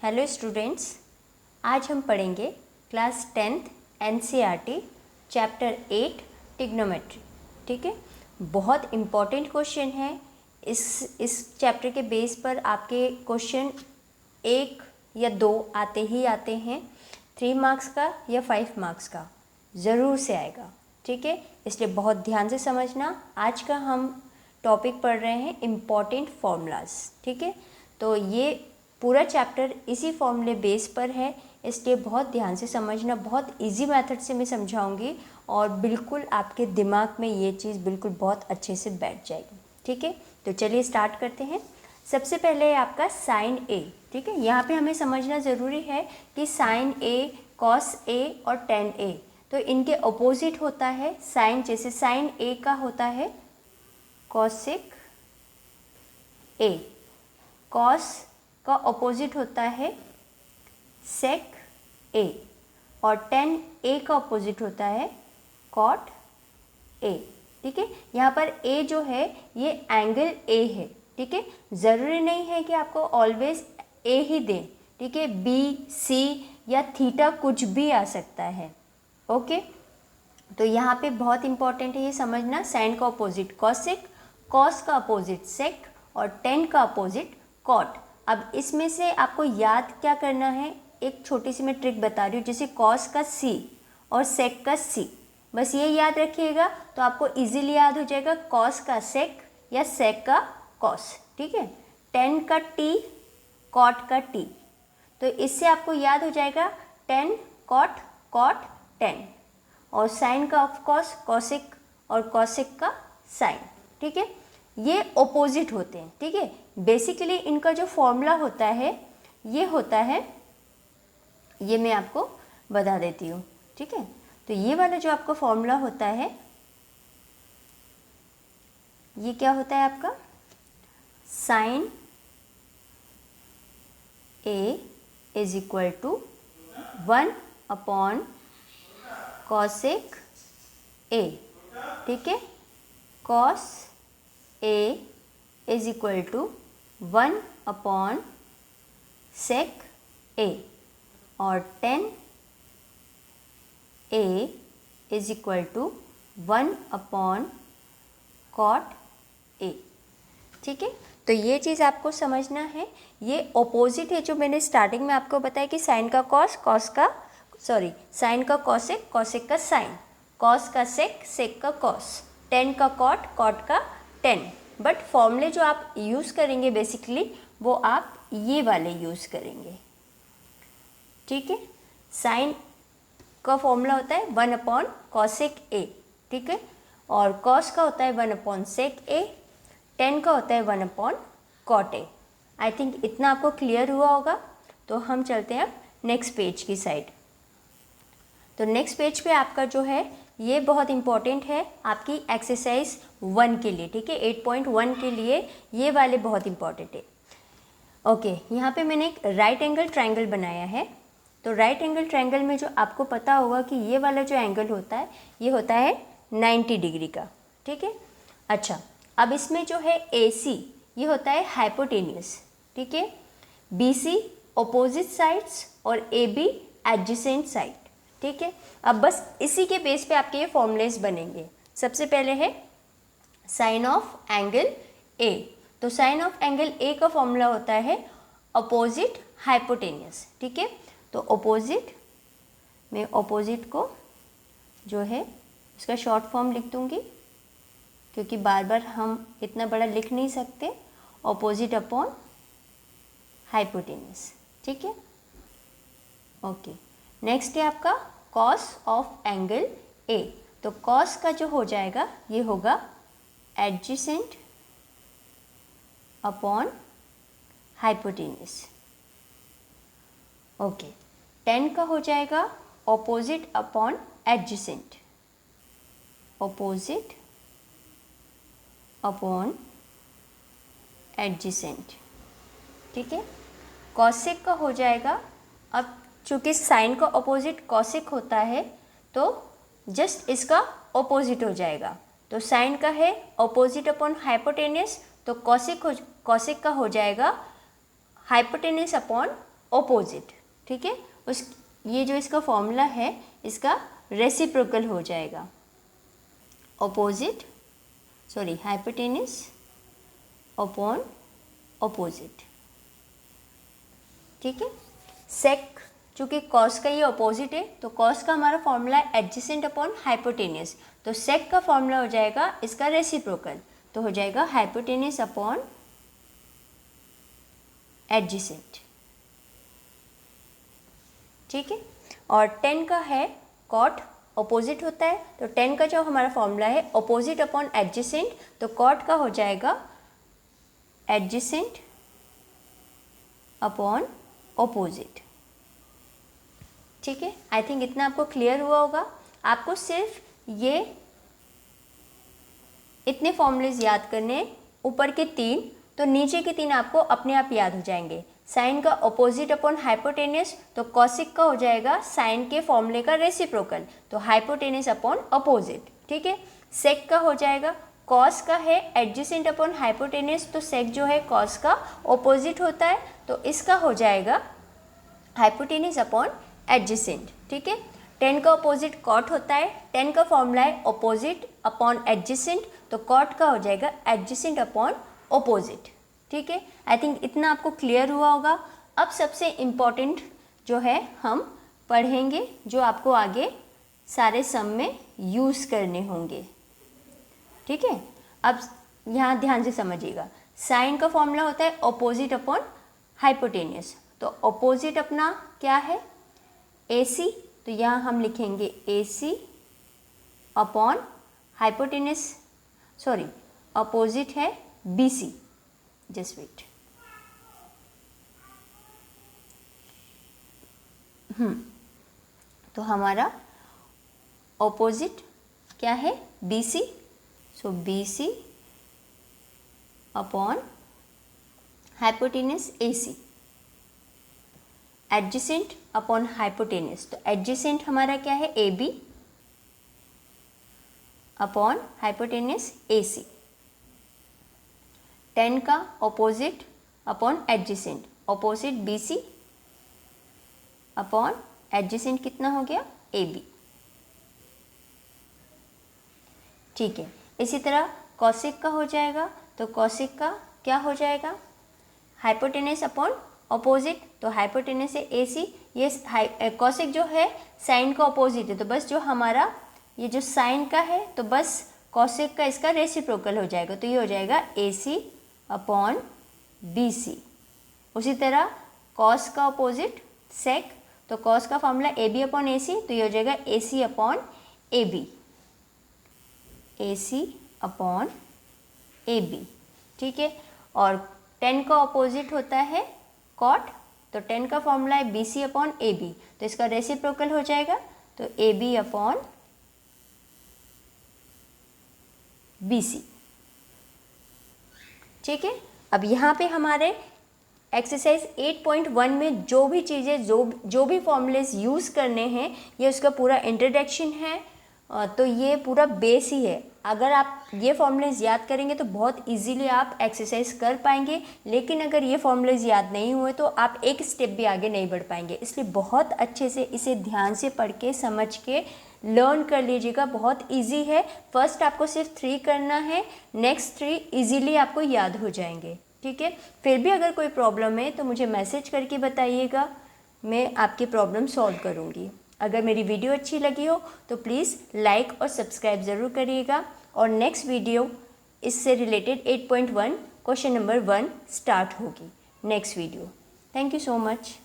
Hello students, आज हम पढ़ेंगे class 10th NCERT chapter 8 trigonometry. ठीक है, बहुत इम्पॉर्टेंट क्वेश्चन है। इस चैप्टर के बेस पर आपके क्वेश्चन 1 या 2 आते ही आते हैं। 3 मार्क्स का या 5 मार्क्स का ज़रूर से आएगा। ठीक है, इसलिए बहुत ध्यान से समझना। आज का हम टॉपिक पढ़ रहे हैं इम्पॉर्टेंट फॉर्मूलाज। ठीक है, तो ये पूरा चैप्टर इसी फॉर्मूले बेस पर है, इसलिए बहुत ध्यान से समझना। बहुत इजी मेथड से मैं समझाऊंगी और बिल्कुल आपके दिमाग में ये चीज़ बिल्कुल बहुत अच्छे से बैठ जाएगी। ठीक है, तो चलिए स्टार्ट करते हैं। सबसे पहले है आपका साइन ए। ठीक है, यहाँ पे हमें समझना ज़रूरी है कि साइन ए, कॉस ए और टेन ए, तो इनके अपोजिट होता है साइन। जैसे साइन ए का होता है कॉसिक ए, कॉस का अपोजिट होता है सेक ए, और टेन ए का अपोजिट होता है कॉट ए। ठीक है, यहाँ पर ए जो है ये एंगल ए है। ठीक है, ज़रूरी नहीं है कि आपको ऑलवेज ए ही दें। ठीक है, बी, सी या थीटा कुछ भी आ सकता है। ओके, तो यहाँ पे बहुत इंपॉर्टेंट है ये समझना। साइन का अपोजिट कॉसिक, कॉस का अपोजिट सेक और टेन का अपोजिट कॉट। अब इसमें से आपको याद क्या करना है, एक छोटी सी मैं ट्रिक बता रही हूँ। जैसे कॉस का सी और सेक का सी, बस ये याद रखिएगा तो आपको इजीली याद हो जाएगा। कॉस का सेक या सेक का कॉस। ठीक है, टेन का टी, कॉट का टी, तो इससे आपको याद हो जाएगा टेन कॉट, कॉट टेन। और साइन का ऑफ कॉस कॉसिक और कॉसिक का साइन। ठीक है, ये ओपोजिट होते हैं। ठीक है, बेसिकली इनका जो फॉर्मूला होता है ये होता है, ये मैं आपको बता देती हूँ। ठीक है, तो ये वाला जो आपका फॉर्मूला होता है ये क्या होता है आपका, sine A is equal to 1 upon cosec A. ठीक है, cos A is equal to 1 upon sec A, और tan A is equal to 1 upon cot A. ठीक है, तो ये चीज़ आपको समझना है। ये ओपोजिट है जो मैंने स्टार्टिंग में आपको बताया कि साइन का कॉस, कॉस का साइन का कॉसिक, कॉसिक का साइन, कॉस का सेक, सेक का कॉस, टेन का कॉट, कॉट का टेन। बट फॉर्मूले जो आप यूज़ करेंगे बेसिकली वो आप ये वाले यूज़ करेंगे। ठीक है, साइन का फॉर्मूला होता है 1 अपॉन कॉसिक ए। ठीक है, और कॉस का होता है 1 अपॉन सेक ए, टेन का होता है 1 upon cot a. I think इतना आपको क्लियर हुआ होगा। तो हम चलते हैं अब नेक्स्ट पेज की साइड। तो नेक्स्ट पेज पे आपका जो है ये बहुत इंपॉर्टेंट है आपकी एक्सरसाइज 1 के लिए। ठीक है, 8.1 के लिए ये वाले बहुत इंपॉर्टेंट है। ओके, यहाँ पे मैंने एक राइट एंगल ट्रायंगल बनाया है। तो राइट एंगल ट्रायंगल में जो आपको पता होगा कि ये वाला जो एंगल होता है ये होता है 90 डिग्री का। ठीक है, अच्छा, अब इसमें जो है AC ये होता है हाइपोटेनियस। ठीक है, BC अपोजिट साइड्स और AB एडजेसेंट साइड। ठीक है, अब बस इसी के बेस पे आपके ये फॉर्मूलेस बनेंगे। सबसे पहले है साइन ऑफ एंगल A। तो साइन ऑफ एंगल A का फॉर्मूला होता है अपोजिट हाइपोटेनियस। ठीक है, तो अपोजिट में अपोजिट को जो है इसका शॉर्ट फॉर्म लिख दूंगी क्योंकि बार बार हम इतना बड़ा लिख नहीं सकते। Opposite upon hypotenuse. ठीक है, ओके। नेक्स्ट है आपका कॉस ऑफ एंगल ए। तो कॉस का जो हो जाएगा ये होगा adjacent upon hypotenuse. Okay, ten का हो जाएगा opposite upon adjacent, opposite upon adjacent. ठीक है, कॉसिक का हो जाएगा, अब चूँकि साइन का ऑपोजिट कॉसिक होता है तो जस्ट इसका ऑपोजिट हो जाएगा। तो साइन का है ऑपोजिट अपॉन हाइपोटेनियस, तो कॉसिक का हो जाएगा हाइपोटेनियस अपॉन ऑपोजिट, ठीक है। ये जो इसका फॉर्मूला है इसका रेसिप्रोकल हो जाएगा, हाइपोटेनस अपॉन ऑपोजिट, ठीक है। सेक चूँकि कॉस का ये ऑपोजिट है तो कॉस का हमारा फॉर्मूला है एडजेसेंट अपॉन हाइपोटेनस, तो सेक का फॉर्मूला हो जाएगा इसका रेसिप्रोकल, तो हो जाएगा हाइपोटेनस अपॉन एडजेसेंट, ठीक है। और 10 का है कॉट, ऑपोजिट होता है, तो 10 का जो हमारा फॉर्मूला है ऑपोजिट अपॉन एडजेसेंट, तो कॉट का हो जाएगा एडजेसेंट अपॉन ऑपोजिट, ठीक है। आई थिंक इतना आपको क्लियर हुआ होगा। आपको सिर्फ ये इतने फॉर्मूलेज याद करने, ऊपर के 3 तो नीचे के 3 आपको अपने आप याद हो जाएंगे। साइन का ऑपोजिट अपॉन हाइपोटेनस, तो कॉसिक का हो जाएगा साइन के फॉर्मूले का रेसिप्रोकल, तो हाइपोटेनस अपॉन ऑपोजिट, ठीक है। सेक का हो जाएगा, कॉस का है एडजेसेंट अपॉन हाइपोटेनस, तो सेक जो है कॉस का ऑपोजिट होता है, तो इसका हो जाएगा हाइपोटेनस अपॉन एडजेसेंट, ठीक है। 10 का ऑपोजिट कॉट होता है, 10 का फॉर्मूला है ऑपोजिट अपॉन एडजेसेंट, तो कॉट का हो जाएगा एडजेसेंट अपॉन ऑपोजिट, ठीक है। आई थिंक इतना आपको क्लियर हुआ होगा। अब सबसे इम्पॉर्टेंट जो है हम पढ़ेंगे, जो आपको आगे सारे सम में यूज़ करने होंगे, ठीक है। अब यहाँ ध्यान से समझिएगा, साइन का फॉर्मूला होता है ऑपोजिट अपॉन हाइपोटेनस, तो ऑपोजिट अपना क्या है AC, तो यहाँ हम लिखेंगे AC अपॉन हाइपोटेनस, अपोजिट है BC, जस्ट वेट, तो हमारा ऑपोजिट क्या है BC, सो BC upon hypotenuse AC, adjacent upon hypotenuse, तो एडजेसेंट हमारा क्या है AB अपॉन हाइपोटेनस AC, 10 का opposite upon adjacent, opposite BC upon adjacent कितना हो गया AB, ठीक है। इसी तरह कॉसिक का हो जाएगा, तो कॉसिक का क्या हो जाएगा हाइपोटेनस अपॉन ऑपोजिट, तो हाइपोटेनस से AC, ये कॉसिक जो है साइन का ऑपोजिट है, तो बस जो हमारा ये जो साइन का है तो बस कॉसिक का इसका रेसिप्रोकल हो जाएगा, तो ये हो जाएगा AC अपॉन BC। उसी तरह कॉस का ऑपोजिट सेक, तो कॉस का फॉर्मूला AB अपॉन AC, तो ये हो जाएगा AC upon AB, AC upon AB, ठीक है। और 10 का ऑपोजिट होता है कॉट, तो 10 का फॉर्मूला है BC अपॉन AB, तो इसका रेसिप्रोकल हो जाएगा, तो AB अपॉन BC, ठीक है। अब यहाँ पे हमारे एक्सरसाइज 8.1 में जो भी चीज़ें जो भी फॉर्मूलेज यूज़ करने हैं, ये उसका पूरा इंट्रोडक्शन है, तो ये पूरा बेस ही है। अगर आप ये फॉर्मूलेज याद करेंगे तो बहुत इजीली आप एक्सरसाइज कर पाएंगे, लेकिन अगर ये फॉर्मूलेज याद नहीं हुए तो आप एक स्टेप भी आगे नहीं बढ़ पाएंगे। इसलिए बहुत अच्छे से इसे ध्यान से पढ़ के समझ के लर्न कर लीजिएगा, बहुत इजी है। फर्स्ट आपको सिर्फ 3 करना है, नेक्स्ट 3 इजीली आपको याद हो जाएंगे, ठीक है। फिर भी अगर कोई प्रॉब्लम है तो मुझे मैसेज करके बताइएगा, मैं आपकी प्रॉब्लम सॉल्व करूँगी। अगर मेरी वीडियो अच्छी लगी हो तो प्लीज़ लाइक और सब्सक्राइब ज़रूर करिएगा, और नेक्स्ट वीडियो इससे रिलेटेड 8.1 क्वेश्चन नंबर 1 स्टार्ट होगी next video. Thank you so much.